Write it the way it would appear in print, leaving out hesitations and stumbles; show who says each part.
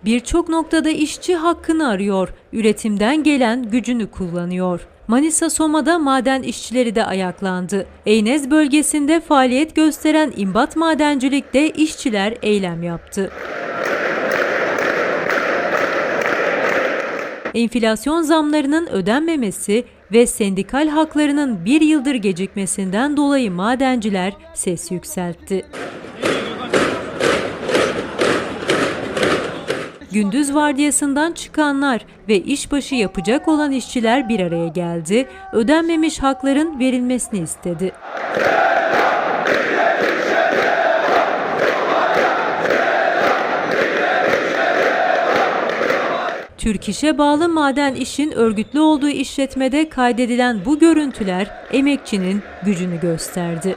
Speaker 1: Birçok noktada işçi hakkını arıyor, üretimden gelen gücünü kullanıyor. Manisa Soma'da maden işçileri de ayaklandı. Eynez bölgesinde faaliyet gösteren İmbat Madencilik'te işçiler eylem yaptı. Enflasyon zamlarının ödenmemesi ve sendikal haklarının bir yıldır gecikmesinden dolayı madenciler ses yükseltti. Gündüz vardiyasından çıkanlar ve işbaşı yapacak olan işçiler bir araya geldi, ödenmemiş hakların verilmesini istedi. Türk İş'e bağlı maden işin örgütlü olduğu işletmede kaydedilen bu görüntüler emekçinin gücünü gösterdi.